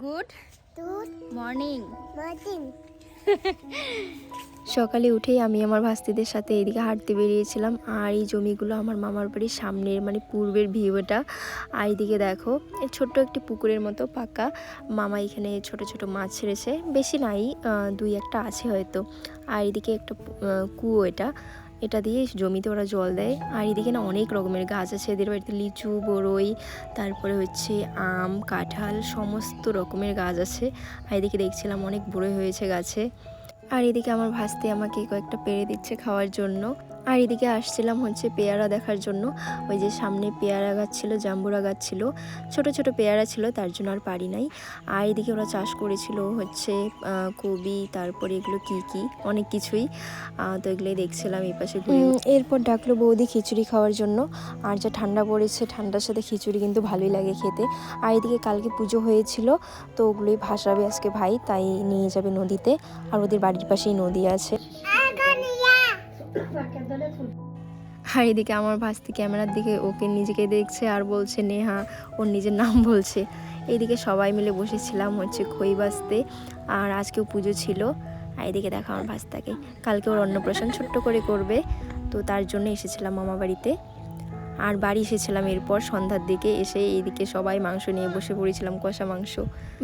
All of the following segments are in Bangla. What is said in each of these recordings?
Good morning. সকালে উঠেই আমি আমার ভাস্তিদের সাথে এদিকে হাঁটতে বেরিয়েছিলাম। আর এই জমিগুলো আমার মামার বাড়ির সামনের মানে পূর্বের ভিউটা। আর এদিকে দেখো এই ছোট্ট একটি পুকুরের মতো পাকা, মামা এখানে ছোট ছোট মাছ ছেড়েছে, বেশি নাই, দুই একটা আছে হয়তো। আর এদিকে একটা কুয়ো, এটা দিয়ে জমিতে ওরা জল দেয়। আর এদিকে না অনেক রকমের গাছ আছে এদের বাড়িতে, লিচু, বড়ই, তারপরে হচ্ছে আম, কাঁঠাল, সমস্ত রকমের গাছ আছে। আর এদিকে দেখছিলাম অনেক বড়ই হয়েছে গাছে। আর এদিকে আমার ভাস্তি আমাকে কয়েকটা পেড়ে দিচ্ছে খাওয়ার জন্য। আর এদিকে আসছিলাম হচ্ছে পেয়ারা দেখার জন্য। ওই যে সামনে পেয়ারা গাছ ছিল, জাম্বুরা গাছ ছিল, ছোট ছোট পেয়ারা ছিল, তার জন্য আর পারি নাই। আর এদিকে ওরা চাষ করেছিল হচ্ছে কবি, তারপরে এগুলো কি অনেক কিছুই, তো এগুলোই দেখছিলাম এই পাশে ঘুরে। এরপর ডাকলো বৌদি খিচুড়ি খাওয়ার জন্য। আর যা ঠান্ডা পড়েছে, ঠান্ডার সাথে খিচুড়ি কিন্তু ভালোই লাগে খেতে। আর এদিকে কালকে পুজো হয়েছিল, তো ওগুলোই ভাসাবে আজকে ভাই, তাই নিয়ে যাবে নদীতে। আর ওদের বাড়ির পাশেই নদী আছে। আর এদিকে আমার ভাস্তি ক্যামেরার দিকে ওকে নিজেকে দেখছে আর বলছে নেহা, ওর নিজের নাম বলছে। এইদিকে সবাই মিলে বসেছিলাম হচ্ছে খই বাজতে। আর আজকেও পুজো ছিল। আর এদিকে দেখো আমার ভাস্তাকে, কালকে ওর অন্নপ্রাশন ছোট্ট করে করবে, তো তার জন্য এসেছিলাম মামা বাড়িতে। আর বাড়ি এসেছিলাম এরপর সন্ধ্যার দিকে। এসে এইদিকে সবাই মাংস নিয়ে বসে পড়েছিলাম, কষা মাংস।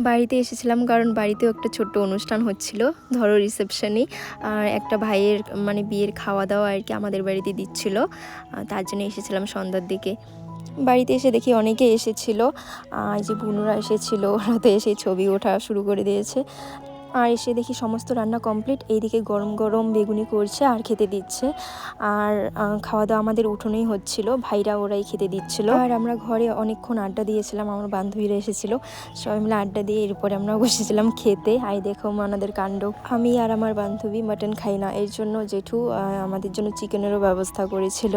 বাড়িতে এসেছিলাম কারণ বাড়িতেও একটা ছোট্ট অনুষ্ঠান হচ্ছিল, ধরো রিসেপশনই। আর একটা ভাইয়ের মানে বিয়ের খাওয়া দাওয়া আর কি আমাদের বাড়িতে দিচ্ছিল, তার জন্য এসেছিলাম সন্ধ্যার দিকে। বাড়িতে এসে দেখি অনেকে এসেছিল, যে বুনুরা এসেছিল, ওরা তো এসে ছবি ওঠা শুরু করে দিয়েছে। আর এসে দেখি সমস্ত রান্না কমপ্লিট। এইদিকে গরম গরম বেগুনি করছে আর খেতে দিচ্ছে। আর খাওয়া দাওয়া আমাদের উঠোনেই হচ্ছিল, ভাইরা ওরাই খেতে দিচ্ছিল। আর আমরা ঘরে অনেকক্ষণ আড্ডা দিয়েছিলাম, আমার বান্ধবীরা এসেছিল, সবাই মিলে আড্ডা দিয়ে এরপরে আমরা বসেছিলাম খেতে। আই দেখো আমাদের কাণ্ড, আমি আর আমার বান্ধবী মাটন খাই না, এর জন্য জেঠু আমাদের জন্য চিকেনেরও ব্যবস্থা করেছিল।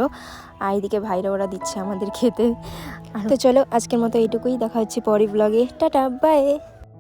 আর এইদিকে ভাইরা ওরা দিচ্ছে আমাদের খেতে। তো চলো আজকের মতো এইটুকুই, দেখা হচ্ছে পরের ব্লগে। Tata, by.